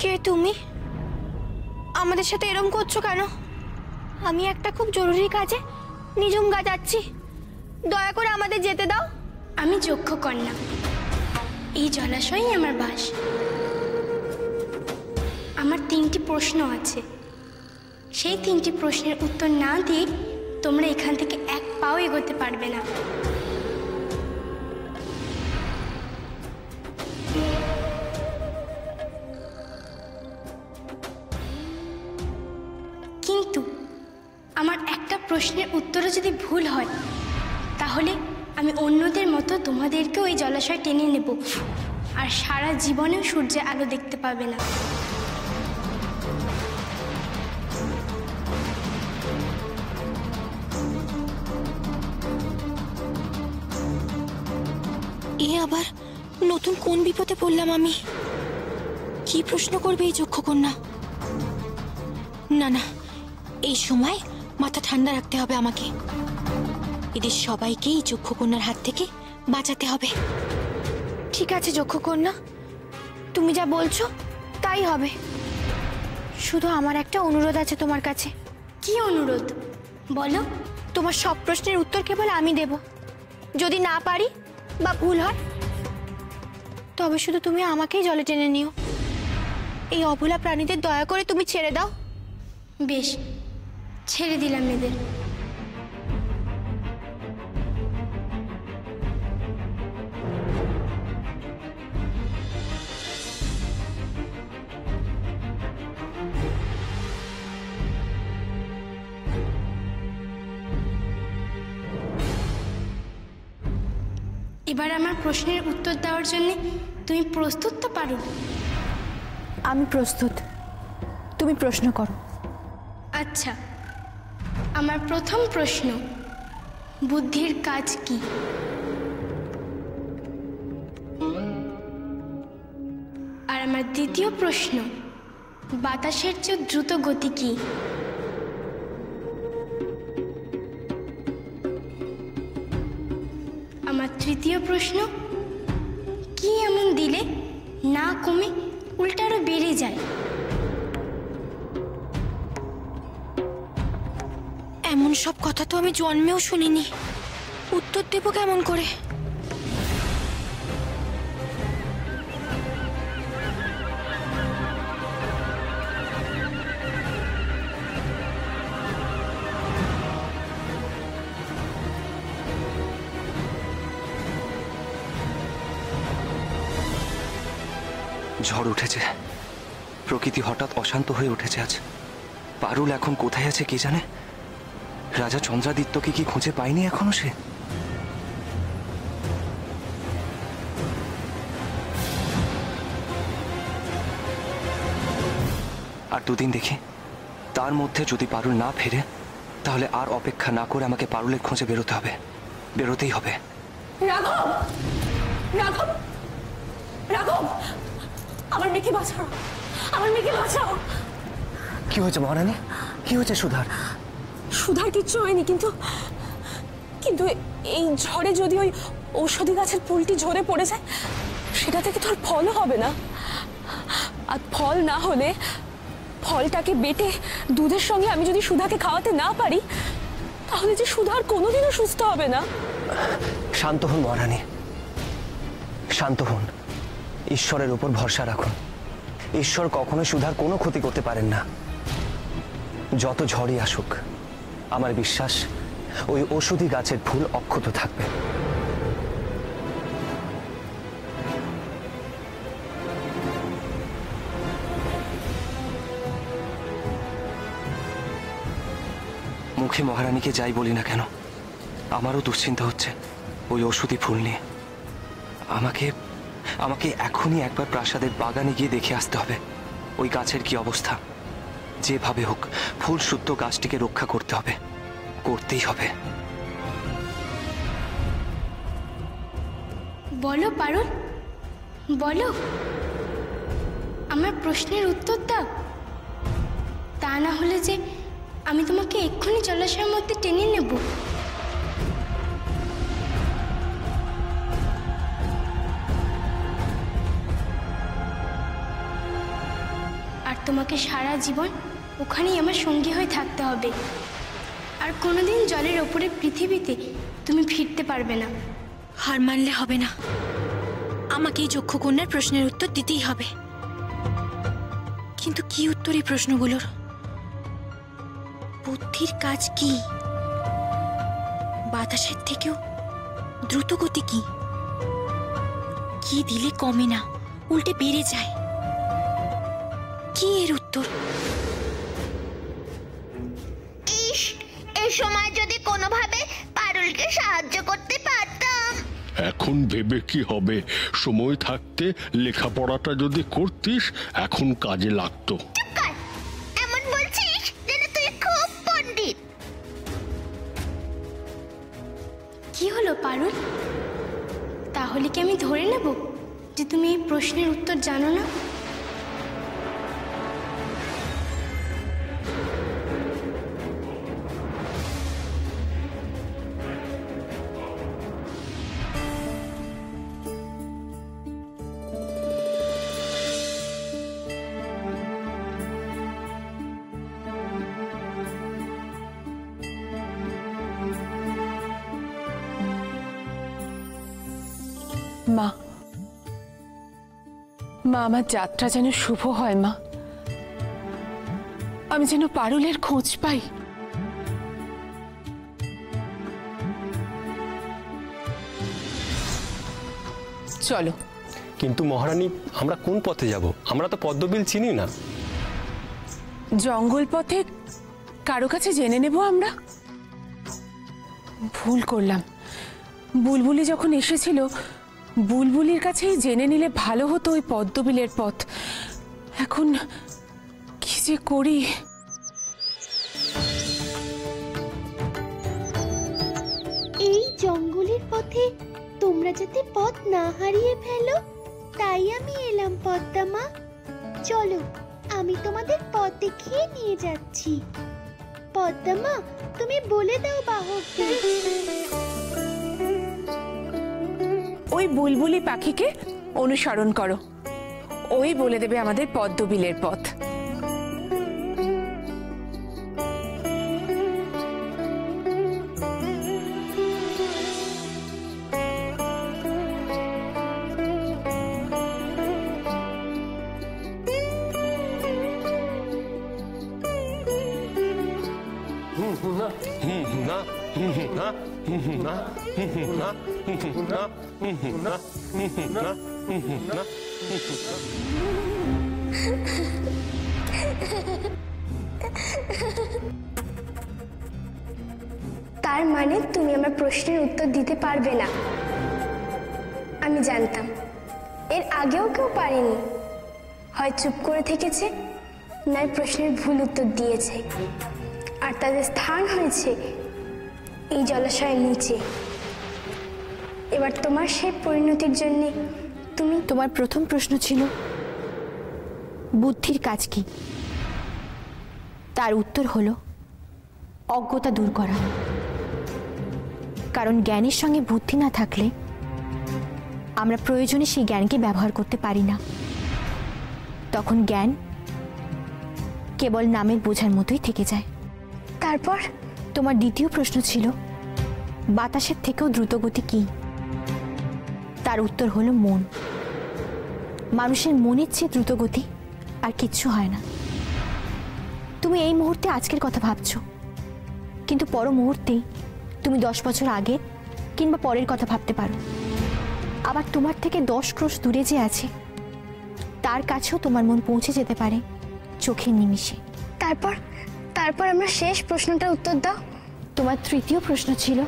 কে তুমি? আমাদের সাথে এরম করছো কেন? আমি একটা খুব জরুরি কাজে নিজুমগা যাচ্ছি, দয়া করে আমাদের যেতে দাও। আমি যক্ষকন্যা, এই জলাশয়ই আমার বাস। আমার 3টি প্রশ্ন আছে, সেই 3টি প্রশ্নের উত্তর না দিয়ে তোমরা এখান থেকে এক পাও এগোতে পারবে না। কিন্তু আমার একটা প্রশ্নের উত্তরও যদি ভুল হয়, তাহলে আমি অন্যদের মতো তোমাদেরকেও এই জলাশয় টেনে নেব, আর সারা জীবনেও সূর্যের আলো দেখতে পাবে না। এ আবার নতুন কোন বিপদে পড়লাম আমি? কি প্রশ্ন করবে এই যক্ষকন্যা? না না, এই সময় মাথা ঠান্ডা রাখতে হবে আমাকে। এদের সবাইকেই যক্ষকন্যার হাত থেকে বাঁচাতে হবে। ঠিক আছে যক্ষকন্যা, তুমি যা বলছো তাই হবে। শুধু আমার একটা অনুরোধ আছে তোমার কাছে। কি অনুরোধ বলো? তোমার সব প্রশ্নের উত্তর কেবল আমি দেব। যদি না পারি বা ভুল হয়, তবে শুধু তুমি আমাকেই জলে টেনে নিও। এই অবলা প্রাণীদের দয়া করে তুমি ছেড়ে দাও। বেশ, ছেড়ে দিলাম এদের। এবার আমার প্রশ্নের উত্তর দেওয়ার জন্য তুমি প্রস্তুত তো? পারো? আমি প্রস্তুত, তুমি প্রশ্ন করো। আচ্ছা, আমার প্রথম প্রশ্ন, বুদ্ধির কাজ কি? আর আমার দ্বিতীয় প্রশ্ন, বাতাসের চেয়ে দ্রুত গতি কি? আমার তৃতীয় প্রশ্ন, কি এমন দিলে না কমে উল্টা আরো বেড়ে যায়? এমন সব কথা তো আমি জন্মেও শুনিনি, উত্তর দেব কেমন করে? ঝড় উঠেছে, প্রকৃতি হঠাৎ অশান্ত হয়ে উঠেছে আজ। পারুল এখন কোথায় আছে কে জানে? রাজা চন্দ্রাদিত্যকে কি খুঁজে পায়নি এখনো সে? আর 2 দিন দেখি, তার মধ্যে যদি পারুল না ফেরে, তাহলে আর অপেক্ষা না করে আমাকে পারুলের খোঁজে বেরোতে হবে, বেরোতেই হবে। রাঘব, রাঘব, রাঘব, আমার মেয়েকে বাঁচাও, আমার মেয়েকে বাঁচাও। কি হয়েছে মহারানী? কি হয়েছে সুধার? সুধার কিচ্ছু হয়নি, কিন্তু কিন্তু এই ঝড়ে যদি ওই ঔষধি গাছের ফুলটি ঝরে পড়ে যায়, সেটা থেকে তো আর ফলও হবে না। আর ফল না হলে, ফলটাকে বেটে দুধের সঙ্গে আমি যদি সুধাকে খাওয়াতে না পারি, তাহলে যে সুধা আর কোনোদিনও সুস্থ হবে না। শান্ত হন মহারানী, শান্ত হন। ঈশ্বরের উপর ভরসা রাখুন। ঈশ্বর কখনো সুধার কোনো ক্ষতি করতে পারেন না। যত ঝড়ই আসুক, আমার বিশ্বাস ওই ঔষধি গাছের ফুল অক্ষত থাকবে। মুখে মহারানীকে যাই বলি না কেন, আমারও দুশ্চিন্তা হচ্ছে ওই ঔষধি ফুল নিয়ে। আমাকে আমাকে এখনই একবার প্রাসাদের বাগানে গিয়ে দেখে আসতে হবে ওই গাছের কি অবস্থা। যেভাবে হোক ফুল শুদ্ধ গাছটিকে রক্ষা করতে হবে, করতেই হবে। বলো পারুল, বলো, আমার প্রশ্নের উত্তর দাও। তা না হলে যে আমি তোমাকে এক্ষুনি জলাশয়ের মধ্যে টেনে নেব। আর তোমাকে সারা জীবন ওখানেই আমার সঙ্গী হয়ে থাকতে হবে। আর কোনোদিন জলের ওপরে পৃথিবীতে তুমি ফিরতে পারবে না। হার মানলে হবে না, আমাকে এই যক্ষকন্যার প্রশ্নের উত্তর দিতেই হবে। কিন্তু কি উত্তর এই প্রশ্নগুলোর? বুদ্ধির কাজ কি? বাতাসের থেকেও দ্রুত গতি কি? কি দিলে কমে না, উল্টে বেড়ে যায়? কি এর উত্তর? ইস, এই সময় যদি কোনোভাবে পারুলকে সাহায্য করতে পারতাম। এখন ভেবে কি হবে? সময় থাকতে লেখাপড়াটা যদি করতিস এখন কাজে লাগতো। চুপ কর, এমন বলছিস যেন তুই খুব পণ্ডিত। কি হলো পারুল? তাহলে কি আমি ধরে নেব যে তুমি এই প্রশ্নের উত্তর জানো না? মা, আমার যাত্রা যেন শুভ হয় মা। আমি যেন পারুলের খোঁজ পাই। চলো। কিন্তু মহারানী, আমরা কোন পথে যাব? আমরা তো পদ্মবিল চিনি না। জঙ্গল পথে কারো কাছে জেনে নেব আমরা। ভুল করলাম। বুলবুলি যখন এসেছিল, বুলবুলির কাছেই জেনে নিলে ভালো হতো ওই পদ্মবিলের পথ। এখন কি যে করি। এই জঙ্গলের পথে তোমরা যাতে পথ না হারিয়ে ফেলো, তাই আমি এলাম পদ্মা মা। চলো, আমি তোমাদের পথ দেখিয়ে নিয়ে যাচ্ছি। পদ্মা মা, তুমি বলে দাও বাহকদের। ওই বুলবুলি পাখিকে অনুসরণ করো, ওই বলে দেবে আমাদের পদ্মবিলের পথ। তার মানে তুমি আমার প্রশ্নের উত্তর দিতে পারবে না। আমি জানতাম, এর আগেও কেউ পারেনি। হয় চুপ করে থেকেছে, নয় প্রশ্নের ভুল উত্তর দিয়েছে, আর তাদের স্থান হয়েছে এই জলাশয়ের নিচে। এবার তোমার সেই পরিণতির জন্য তোমার প্রথম প্রশ্ন ছিল বুদ্ধির কাজ কি? তার উত্তর হলো অজ্ঞতা দূর করা। কারণ জ্ঞানের সঙ্গে বুদ্ধি না থাকলে আমরা প্রয়োজনে সেই জ্ঞানকে ব্যবহার করতে পারি না। তখন জ্ঞান কেবল নামের বোঝার মতোই থেকে যায়। তারপর তোমার দ্বিতীয় প্রশ্ন ছিল বাতাসের থেকেও দ্রুতগতি কি? তার উত্তর হলো মন। মানুষের মনের চেয়ে দ্রুতগতি আর কিচ্ছু হয় না। তুমি এই মুহূর্তে আজকের কথা ভাবছো, কিন্তু পর মুহূর্তেই তুমি 10 বছর আগে কিংবা পরের কথা ভাবতে পারো। আবার তোমার থেকে 10 ক্রোশ দূরে যে আছে তার কাছেও তোমার মন পৌঁছে যেতে পারে চোখের নিমিষে। তারপর আমরা শেষ প্রশ্নটার উত্তর দাও। তোমার তৃতীয় প্রশ্ন ছিল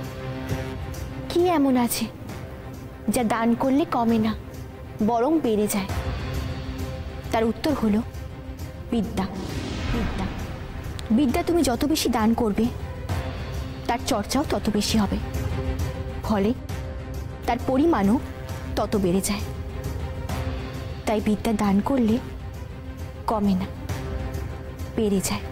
কি এমন আছে যা দান করলে কমে না, বরং বেড়ে যায়? তার উত্তর হলো বিদ্যা। বিদ্যা বিদ্যা তুমি যত বেশি দান করবে তার চর্চাও তত বেশি হবে, ফলে তার পরিমাণও তত বেড়ে যায়। তাই বিদ্যা দান করলে কমে না, বেড়ে যায়।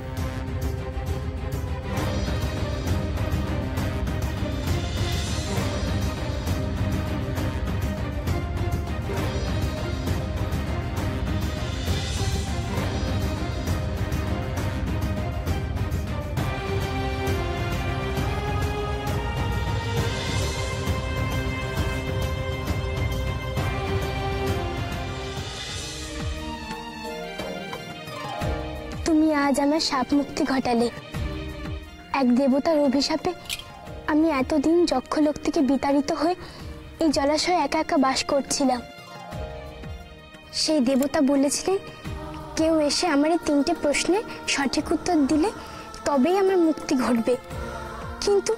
আজ আমার সাপ মুক্তি ঘটালে। এক দেবতার অভিশাপে আমি এতদিন যক্ষলোক থেকে বিতাড়িত হয়ে এই জলাশয়ে একা একা বাস করছিলাম। সেই দেবতা বলেছিলেন কেউ এসে আমার এই 3টে প্রশ্নের সঠিক উত্তর দিলে তবেই আমার মুক্তি ঘটবে, কিন্তু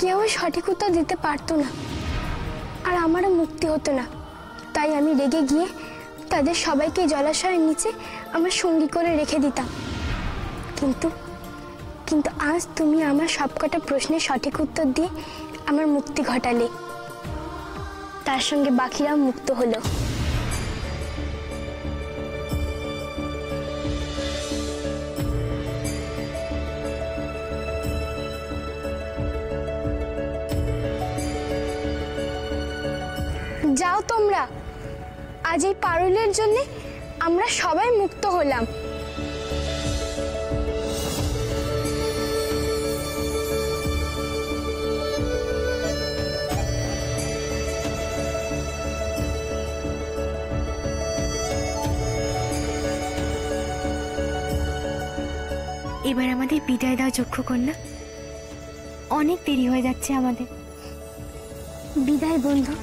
কেউ সঠিক উত্তর দিতে পারতো না, আর আমারও মুক্তি হতো না। তাই আমি রেগে গিয়ে তাদের সবাইকে জলাশয়ের নিচে আমার সঙ্গী করে রেখে দিতাম। কিন্তু কিন্তু আজ তুমি আমার সবকটা প্রশ্নের সঠিক উত্তর দিয়ে আমার মুক্তি ঘটালে, তার সঙ্গে বাকিরাও মুক্ত হলো। যাও তোমরা, আজ এই পারুলের জন্য আমরা সবাই মুক্ত হলাম। এবার আমাদের বিদায় দাও যক্ষকন্যা, অনেক দেরি হয়ে যাচ্ছে আমাদের। বিদায় বন্ধু।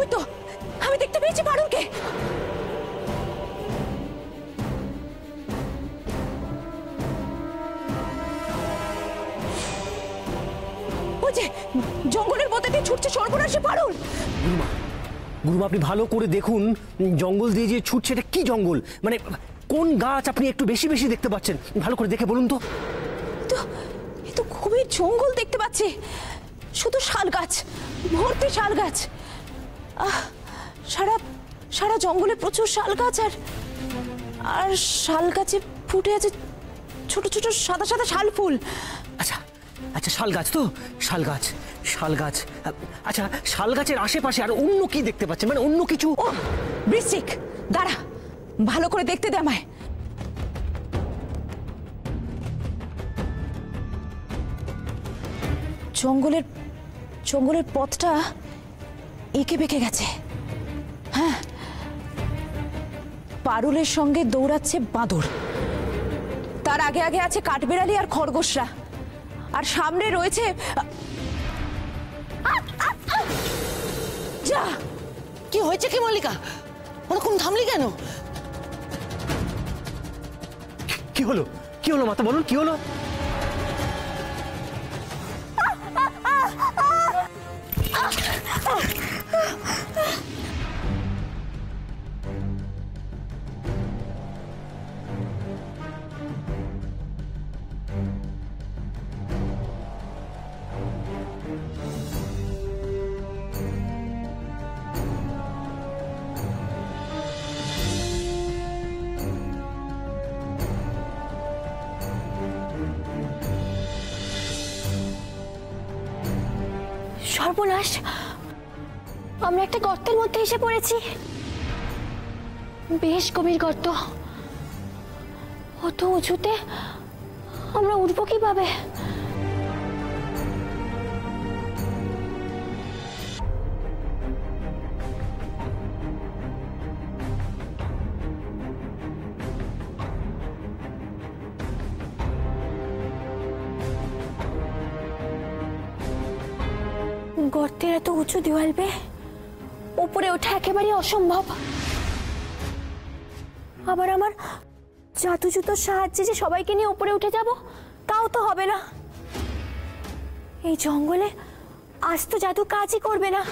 ওই তো আমি দেখতে পেয়েছি পারুলকে। ওই যে জঙ্গলের মধ্যে দিয়ে ছুটছে সর্বনাশী পারুল। গুরুমা, আপনি ভালো করে দেখুন জঙ্গল দিয়ে যে ছুটছে এটা কি জঙ্গল, মানে কোন গাছ আপনি একটু বেশি বেশি দেখতে পাচ্ছেন, ভালো করে দেখে বলুন তো। এ তো খুবই জঙ্গল দেখতে পাচ্ছি, শুধু শাল গাছ, ভর্তি শাল গাছ। সারা সারা জঙ্গলে প্রচুর শাল গাছ, আর শাল গাছে ফুটে আছে ছোট ছোট সাদা সাদা শাল ফুল। আচ্ছা আচ্ছা, শাল গাছ তো, শাল গাছ শাল গাছ। আচ্ছা, শাল গাছের আশেপাশে আর অন্য কি দেখতে পাচ্ছেন, মানে অন্য কিছু? ও বৃশ্চিক, দাঁড়া ভালো করে দেখতে দে আমায়। জঙ্গলের জঙ্গলের পথটা এঁকে বেঁকে গেছে। হ্যাঁ, পারুলের সঙ্গে দৌড়াচ্ছে বাঁদর, তার আগে আগে আছে কাঠবিড়ালি আর খরগোশরা, আর সামনে রয়েছে যা। কি হয়েছে কি মল্লিকা, ওরকম থামলি কেন? কি হলো, কি হলো মাতা, বলুন কি হলো? সর্বনাশ, আমরা একটা গর্তের মধ্যে এসে পড়েছি। বেশ গভীর গর্ত, অত উঁচুতে আমরা উঠবো কিভাবে? গর্তের এত উঁচু দেওয়াল বেয়ে উপরে ওঠা একেবারে অসম্ভব। আবার আমার জাদু জুতোর সাহায্যে যে সবাইকে নিয়ে উপরে উঠে যাব, তাও তো হবে না। এই জঙ্গলে আজ তো জাদু কাজই করবে না।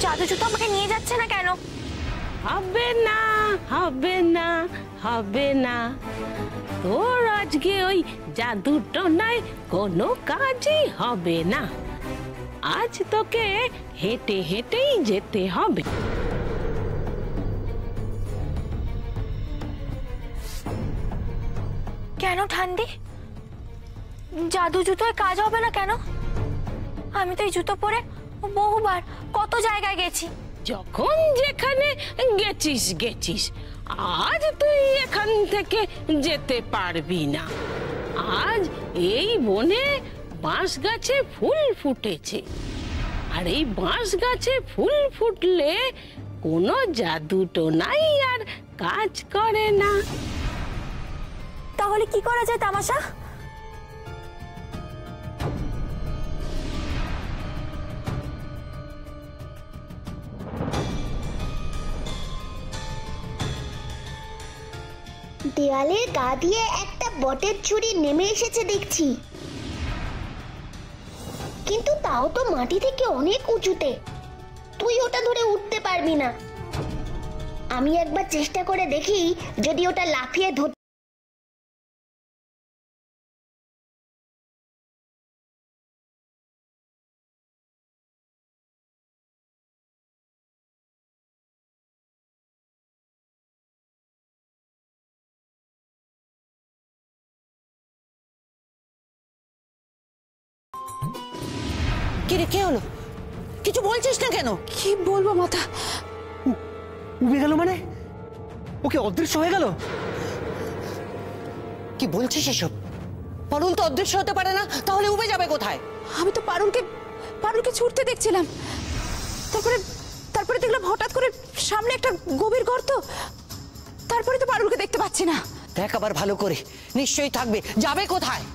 জাদু জুতো আমাকে নিয়ে যাচ্ছে না কেন? ভাববেন না, হবে না, হবে না। তোর আজকে ওই জাদুটো নাই কোনো কাজই হবে না। আজ তোকে হেঁটে হেঁটেই যেতে হবে। কেন ঠান্ডি? জাদু জুতোয় কাজ হবে না কেন? আমি তো এই জুতো পরে বহুবার কত জায়গায় গেছি। যখন যেখানে গেছিস গেছিস, আজ তুই এখান থেকে যেতে পারবি না। আজ এই বনে বাঁশ গাছে ফুল ফুটেছে, আর এই বাঁশ গাছে ফুল ফুটলে কোনো জাদুটো নাই আর কাজ করে না। তাহলে কি করা যায় তামাশা? দেয়ালের গা দিয়ে একটা বটের ছুরি নেমে এসেছে দেখছি, কিন্তু তাও তো মাটি থেকে অনেক উঁচুতে। তুই ওটা ধরে উঠতে পারবি না। আমি একবার চেষ্টা করে দেখি যদি ওটা লাফিয়ে ধরতে। কিরে, কে হলো? কিছু বলছিস না কেন? কি বলবো মাথা? উবে গেল মানে? ওকে অদৃশ্য হয়ে গেল? কি বলছিস এসব? পারুল তো অদৃশ্য হতে পারে না, তাহলে উবে যাবে কোথায়? আমি তো পারুলকে ছুটতে দেখছিলাম, তারপরে দেখলাম হঠাৎ করে সামনে একটা গভীর গর্ত, তারপরে তো পারুলকে দেখতে পাচ্ছি না। দেখ আবার ভালো করে, নিশ্চয়ই থাকবে। যাবে কোথায়?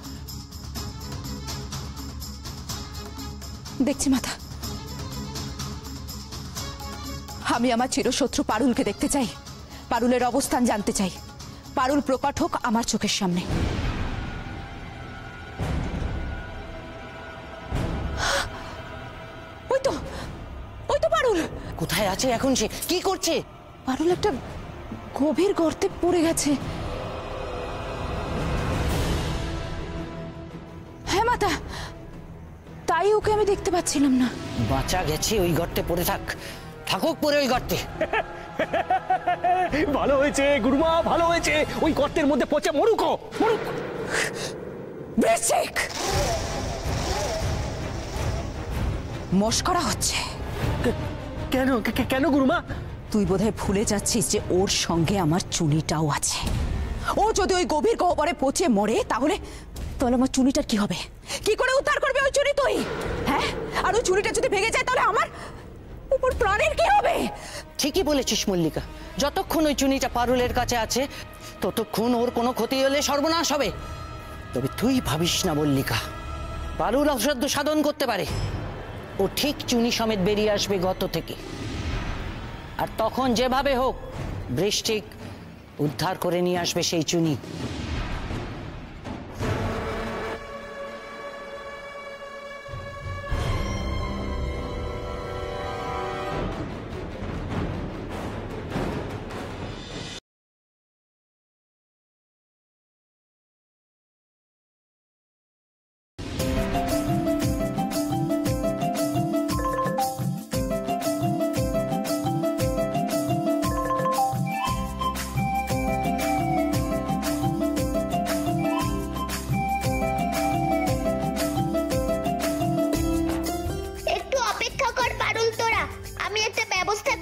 দেখছি মাথা, আমি আমার চিরশত্রু পারুলকে দেখতে চাই, পারুলের অবস্থান জানতে চাই। পারুল প্রকট হোক আমার চোখের সামনে। ওই তো পারুল। কোথায় আছে এখন সে? কি করছে? পারুল একটা গভীর গর্তে পড়ে গেছে। হ্যাঁ মাতা, তাই ওকে আমি দেখতে পাচ্ছিলাম না। বাঁচা গেছে, ওই গর্তে পড়ে থাকুক পরে ওই গর্তে। ভালো হয়েছে গুরুমা, ভালো হয়েছে। ওই গর্তের মধ্যে পচে মরুক। মস্করা হচ্ছে। কেন কেন গুরুমা? তুই বোধহয় ভুলে যাচ্ছিস যে ওর সঙ্গে আমার চুনিটাও আছে। ও যদি ওই গভীর গহ্বরে পচে মরে তাহলে আমার চুনিটার কি হবে? কি করে উদ্ধার করবে ওই চুনি তুই? হ্যাঁ, আর ওই চুনিটা যদি ভেঙে যায় তাহলে আমার উপর প্রাণের কি হবে? ঠিকই বলেছিস মল্লিকা, যতক্ষণ ওই চুনিটা পারুলের কাছে আছে ততক্ষণ ওর কোনো ক্ষতি হলে সর্বনাশ হবে। তবে তুই ভাবিস না মল্লিকা, পারুল অসাধ্য সাধন করতে পারে। ও ঠিক চুনি সমেত বেরিয়ে আসবে গর্ত থেকে, আর তখন যেভাবে হোক বৃষ্টিক উদ্ধার করে নিয়ে আসবে সেই চুনি।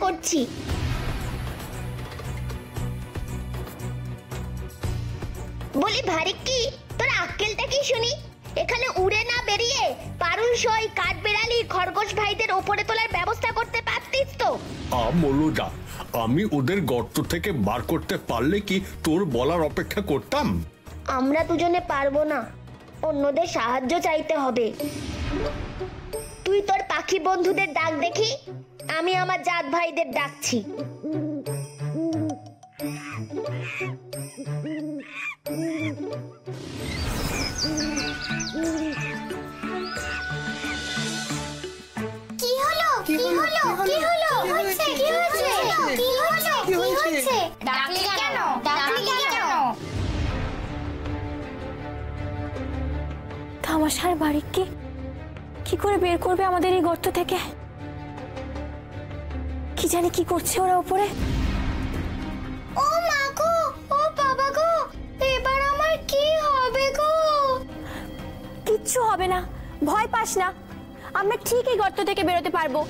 করছি। বলি ভারিক্কি, তোর আক্কেলটা কি শুনি? এখানে উড়ে না বেরিয়ে পারুল সই কাঠবেড়ালি খরগোশ ভাইদের ওপরে তোলার ব্যবস্থা করতে পারতিস তো। মলুদা, আমি ওদের গর্ত থেকে বার করতে পারলে কি তোর বলার অপেক্ষা করতাম? আমরা দুজনে পারবো না, অন্যদের সাহায্য চাইতে হবে। তুই তোর পাখি বন্ধুদের ডাক দেখি, আমি আমার জাত ভাইদের ডাকছি। কি হলো? কি হলো? কি হলো? হচ্ছে কি হচ্ছে? কি হলো? কি হচ্ছে? মশার বাড়ি কি করে বের করবে আমাদের এই গর্ত থেকে? কি জানি কি করছে ওরা উপরে। ও মা গো, ও বাবা গো, এবার আমার কি হবে গো? কিচ্ছু হবে না, ভয় পাস না, আমরা ঠিক এই গর্ত থেকে বেরোতে পারবো।